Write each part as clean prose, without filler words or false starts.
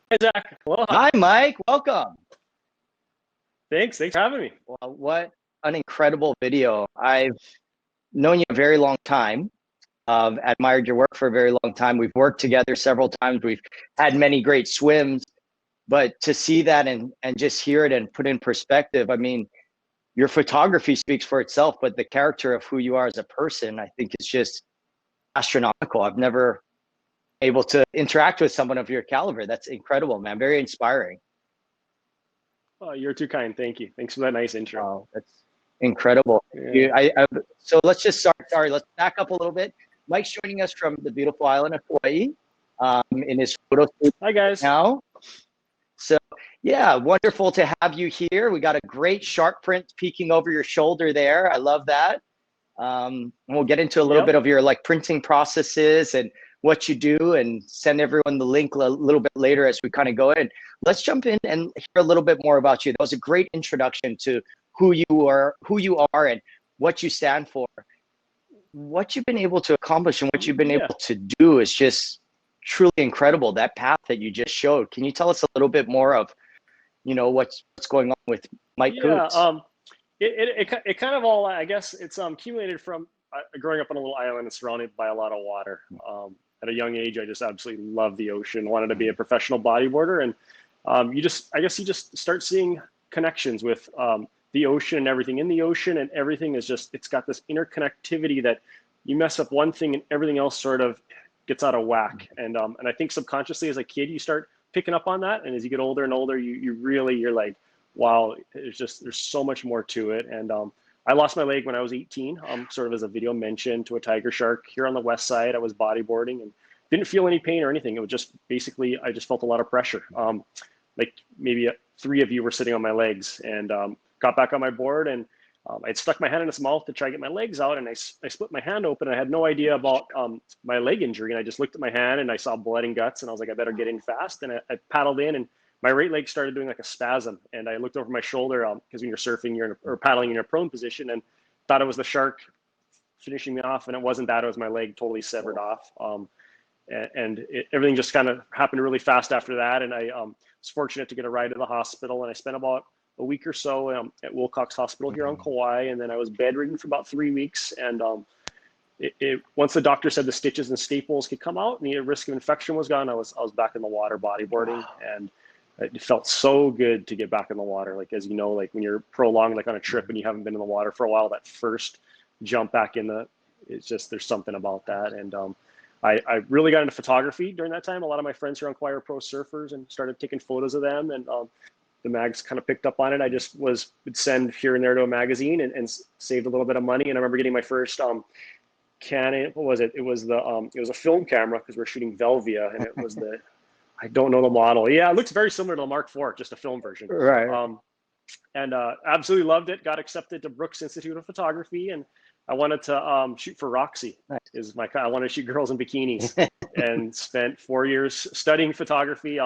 Hey, Zach. Well, Hi, Mike. Welcome. thanks. Thanks for having me. Well, what an incredible video. I've known you a very long time. Admired your work for a very long time. We've worked together several times. We've had many great swims, but to see that and just hear it and put in perspective, I mean, your photography speaks for itself, but the character of who you are as a person, I think is just astronomical. I've never able to interact with someone of your caliber. That's incredible, man. Very inspiring. Oh, you're too kind. Thank you. Thanks for that nice intro. Wow, that's incredible. Yeah. So let's just start. Sorry, let's back up a little bit. Mike's joining us from the beautiful island of Hawaii in his photo shoot Hi, guys. now. So yeah, wonderful to have you here. We got a great shark print peeking over your shoulder there. I love that. And we'll get into a little bit of your like printing processes and what you do, and send everyone the link a little bit later as we kind of go in. Let's jump in and hear a little bit more about you. That was a great introduction to who you are, and what you stand for. What you've been able to accomplish and what you've been able to do is just truly incredible. That path that you just showed. Can you tell us a little bit more of, what's going on with Mike Coots? It kind of all, I guess it's accumulated from growing up on a little island and surrounded by a lot of water. At a young age, I just absolutely loved the ocean, wanted to be a professional bodyboarder. And I guess you just start seeing connections with the ocean and everything in the ocean, and everything is just, it's got this interconnectivity that you mess up one thing and everything else sort of gets out of whack. And I think subconsciously as a kid, you start picking up on that. And as you get older and older, you're like, wow, there's so much more to it. And I lost my leg when I was 18, sort of as a video mentioned, to a tiger shark here on the west side. I was bodyboarding and didn't feel any pain or anything. It was just basically, I just felt a lot of pressure. Like maybe three of you were sitting on my legs, and got back on my board, and I'd stuck my hand in its mouth to try to get my legs out, and I split my hand open. I had no idea about my leg injury, and I just looked at my hand and I saw blood and guts, and I was like, I better get in fast. And I paddled in, and my right leg started doing like a spasm, and I looked over my shoulder because when you're surfing, or paddling in a prone position, and thought it was the shark finishing me off, and it wasn't that. It was my leg totally severed off. Everything just kind of happened really fast after that, and I was fortunate to get a ride to the hospital, and I spent about a week or so at Wilcox Hospital here on Kauai, and then I was bedridden for about 3 weeks. And once the doctor said the stitches and staples could come out and the risk of infection was gone, I was back in the water bodyboarding. Wow. And it felt so good to get back in the water. Like, as you know, like when you're prolonged, like on a trip and you haven't been in the water for a while, that first jump back in it's just, there's something about that. And I really got into photography during that time. A lot of my friends here on Kauai are pro surfers, and started taking photos of them. And the mags kind of picked up on it. I just would send here and there to a magazine, and saved a little bit of money. And I remember getting my first Canon. What was it? It was a film camera, because we're shooting Velvia, and it was I don't know the model. Yeah, it looks very similar to the Mark IV, just a film version. Right. And absolutely loved it. Got accepted to Brooks Institute of Photography, and I wanted to shoot for Roxy. Nice. I wanted to shoot girls in bikinis, and spent 4 years studying photography.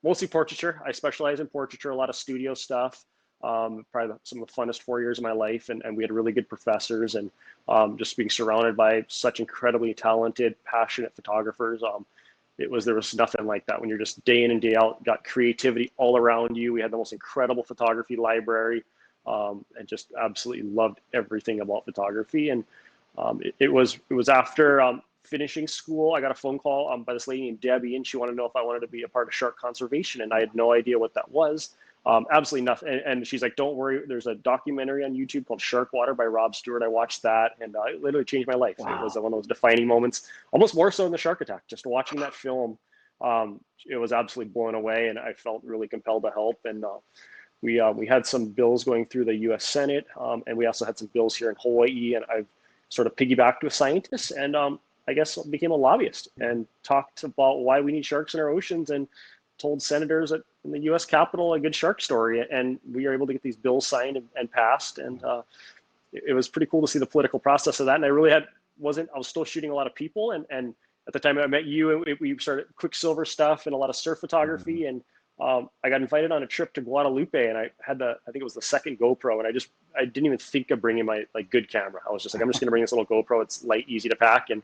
Mostly portraiture. I specialize in portraiture, a lot of studio stuff. Probably some of the funnest 4 years of my life, and we had really good professors, and just being surrounded by such incredibly talented, passionate photographers. There was nothing like that when you're just day in and day out, got creativity all around you. We had the most incredible photography library, and just absolutely loved everything about photography. And it was after finishing school, I got a phone call by this lady named Debbie, and she wanted to know if I wanted to be a part of shark conservation, and I had no idea what that was. Absolutely nothing. And she's like, don't worry, there's a documentary on YouTube called Shark Water by Rob Stewart. I watched that, and it literally changed my life. Wow. It was one of those defining moments, almost more so than the shark attack. Just watching that film, it was absolutely blown away, and I felt really compelled to help. And we had some bills going through the U.S. Senate, and we also had some bills here in Hawaii, and I've sort of piggybacked with scientists, and I guess became a lobbyist, and talked about why we need sharks in our oceans, and told senators in the U.S. Capitol a good shark story, and we were able to get these bills signed and passed. And it was pretty cool to see the political process of that. And I really I was still shooting a lot of people, and at the time I met you, we started Quicksilver stuff and a lot of surf photography. And I got invited on a trip to Guadalupe, and I think it was the second GoPro, and I didn't even think of bringing my good camera. I was just like, I'm just gonna bring this little GoPro. It's light, easy to pack. And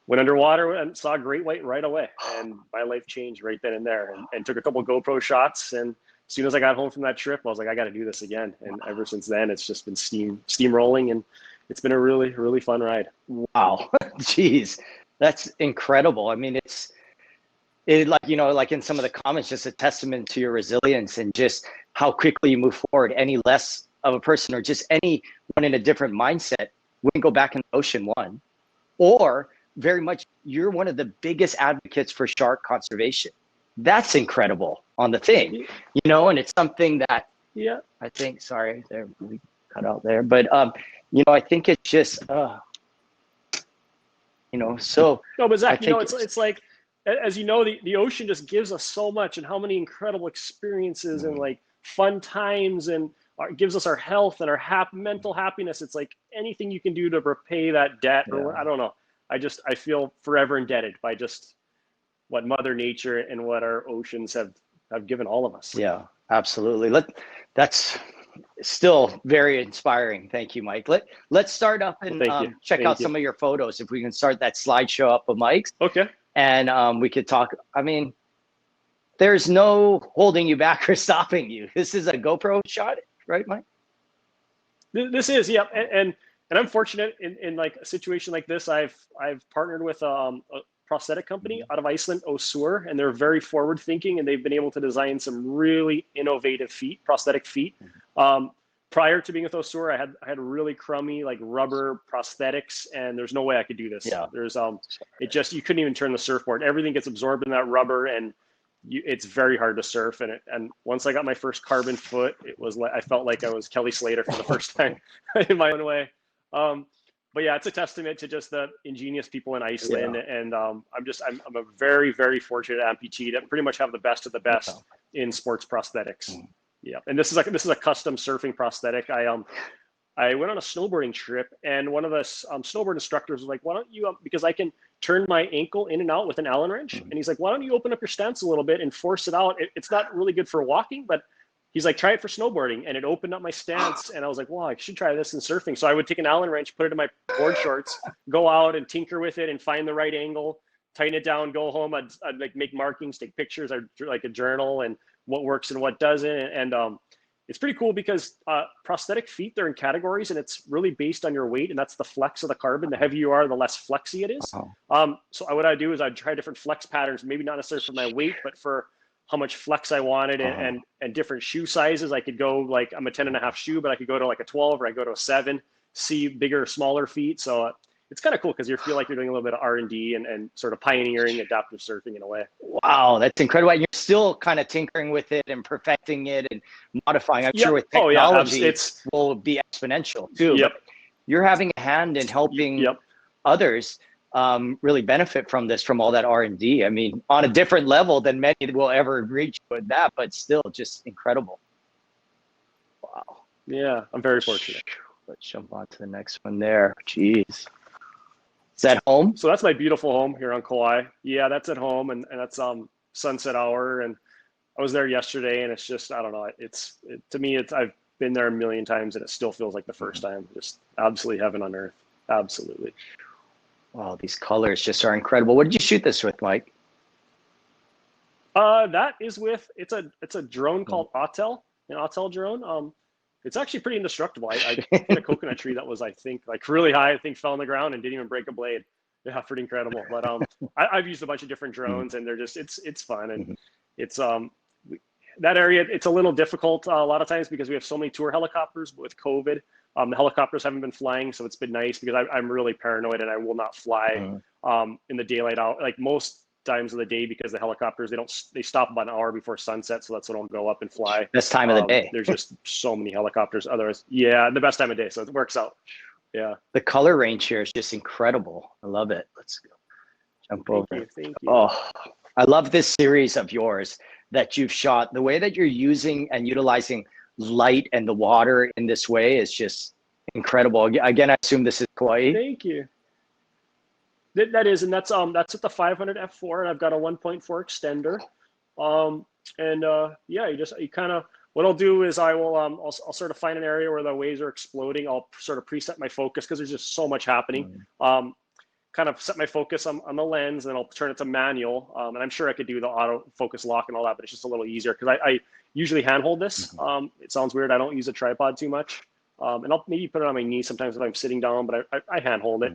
went underwater and saw a great white right away, and my life changed right then and there. And took a couple GoPro shots, and as soon as I got home from that trip, I was like, I got to do this again. And ever since then, it's just been steamrolling, and it's been a really, really fun ride. Wow. Jeez, that's incredible. I mean, it like, you know, like in some of the comments, just a testament to your resilience and just how quickly you move forward. Any less of a person or just anyone in a different mindset wouldn't go back in the ocean, one, or very much you're one of the biggest advocates for shark conservation. That's incredible on the thing, you know, and it's something that, Yeah, I think, sorry, there, we cut out there, but you know, I think it's just, you know, so. no, but Zach, you know, it's like, as you know, the ocean just gives us so much, and how many incredible experiences and like fun times, and gives us our health and our mental happiness. It's like anything you can do to repay that debt, or I don't know. I feel forever indebted by just what Mother Nature and what our oceans have given all of us. Yeah, absolutely. That's still very inspiring. Thank you, Mike. Let's start up and check out some of your photos. If we can start that slideshow up of Mike's. Okay. And we could talk. I mean, there's no holding you back or stopping you. This is a GoPro shot, right, Mike? This is, yeah. And I'm fortunate in like a situation like this. I've partnered with a prosthetic company out of Iceland, Osur, and they're very forward thinking, and they've been able to design some really innovative prosthetic feet. Prior to being with Osur, I had really crummy like rubber prosthetics, and there's no way I could do this. Yeah. There's you couldn't even turn the surfboard. Everything gets absorbed in that rubber, and it's very hard to surf. And once I got my first carbon foot, it was like I felt like I was Kelly Slater for the first time in my own way. But yeah, it's a testament to just the ingenious people in Iceland. Yeah. And I'm a very, very fortunate amputee that pretty much have the best of the best in sports prosthetics. Yeah. And this is a custom surfing prosthetic. I went on a snowboarding trip, and one of the snowboard instructors was like, why don't you, because I can turn my ankle in and out with an Allen wrench. And he's like, why don't you open up your stance a little bit and force it out? It's not really good for walking, but he's like, try it for snowboarding. And it opened up my stance. And I was like, wow, I should try this in surfing. So I would take an Allen wrench, put it in my board shorts, go out and tinker with it and find the right angle, tighten it down, go home. I'd like make markings, take pictures, I'd like a journal and what works and what doesn't. And it's pretty cool because prosthetic feet, they're in categories, and it's really based on your weight, and that's the flex of the carbon. The heavier you are, the less flexy it is. So what I do is I'd try different flex patterns, maybe not necessarily for my weight, but for how much flex I wanted, and different shoe sizes. I could go like, I'm a 10.5 shoe, but I could go to like a 12, or I go to a 7, see bigger, smaller feet. So it's kind of cool because you feel like you're doing a little bit of R&D and sort of pioneering adaptive surfing in a way. Wow, that's incredible. And you're still kind of tinkering with it and perfecting it and modifying. I'm sure with technology, it will be exponential too. But you're having a hand in helping others really benefit from this, from all that R&D. I mean, on a different level than many will ever reach with that, but still just incredible. Wow. Yeah, I'm very fortunate. Let's jump on to the next one there. Jeez. Is that home? So that's my beautiful home here on Kauai. Yeah, that's at home, and that's sunset hour. And I was there yesterday, and it's just, I don't know. To me, I've been there a million times, and it still feels like the first time. Just absolutely heaven on earth. Absolutely. Wow, these colors just are incredible. What did you shoot this with, Mike? That is with, it's a drone called Autel, an Autel drone. It's actually pretty indestructible. I hit a coconut tree that was, I think, like really high. I think fell on the ground and didn't even break a blade. Yeah, pretty incredible. But I've used a bunch of different drones, and they're just it's fun, and it's that area. It's a little difficult a lot of times because we have so many tour helicopters. But with COVID, the helicopters haven't been flying, so it's been nice because I'm really paranoid, and I will not fly in the daylight hour, like most times of the day, because the helicopters they stop about an hour before sunset, so that's when I'll go up and fly. Best time of the day. There's just so many helicopters. Otherwise, yeah, the best time of day, so it works out. Yeah, the color range here is just incredible. I love it. Let's go. Jump over. Thank you. Oh, I love this series of yours that you've shot. The way that you're using and utilizing light and the water in this way is just incredible. Again, I assume this is Kauai. Thank you. That is, and that's at the 500 f4, and I've got a 1.4 extender. You kind of, what I'll do is I'll sort of find an area where the waves are exploding. I'll sort of preset my focus because there's just so much happening. kind of set my focus on the lens, and I'll turn it to manual. And I'm sure I could do the auto focus lock and all that, but it's just a little easier because I usually handhold this. It sounds weird. I don't use a tripod too much. And I'll maybe put it on my knee sometimes if I'm sitting down, but I handhold it.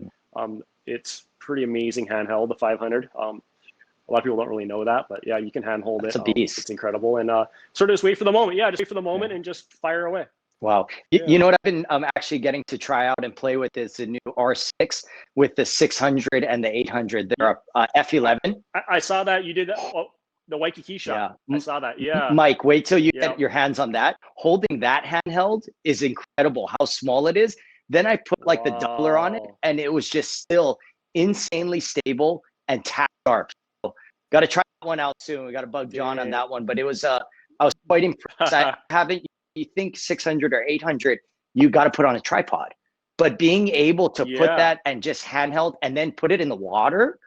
It's pretty amazing handheld, the 500. A lot of people don't really know that, but yeah, you can handhold it. It's a beast. It's incredible. And sort of just wait for the moment. Yeah, just wait for the moment and just fire away. Wow. You know what I've been actually getting to try out and play with is the new R6 with the 600 and the 800. They're F11. I saw that you did that. Oh, the Waikiki shot. Yeah. I saw that. Yeah. Mike, wait till you get your hands on that. Holding that handheld is incredible how small it is. Then I put like the doubler on it, and it was just still insanely stable and tap sharp. So, got to try that one out soon. We got to bug John on that one, but it was I was quite impressed. I haven't. You think 600 or 800, you got to put on a tripod, but being able to put that and just handheld and then put it in the water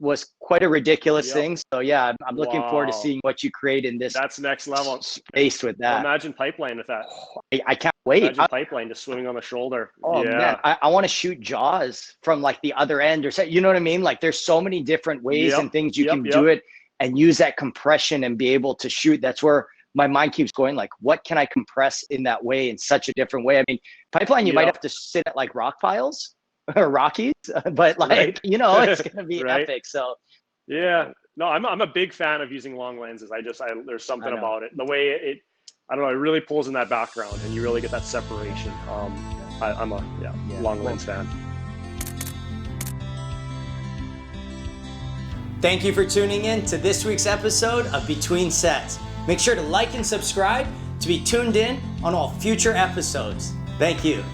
was quite a ridiculous thing. So yeah, I'm looking forward to seeing what you create in this. That's next level space with that. Imagine pipeline with that. I can't wait. Imagine pipeline just swimming on the shoulder. Oh man, I want to shoot jaws from like the other end or something. You know what I mean? Like there's so many different ways and things you can do it and use that compression and be able to shoot. That's where my mind keeps going, like, what can I compress in that way, in such a different way? I mean, pipeline, you might have to sit at like rock piles or Rockies, but like, you know, it's going to be epic. So yeah, no, I'm a big fan of using long lenses. There's something about it. The way I don't know, it really pulls in that background and you really get that separation. I'm a long lens fan. Thank you for tuning in to this week's episode of Between Sets. Make sure to like and subscribe to be tuned in on all future episodes. Thank you.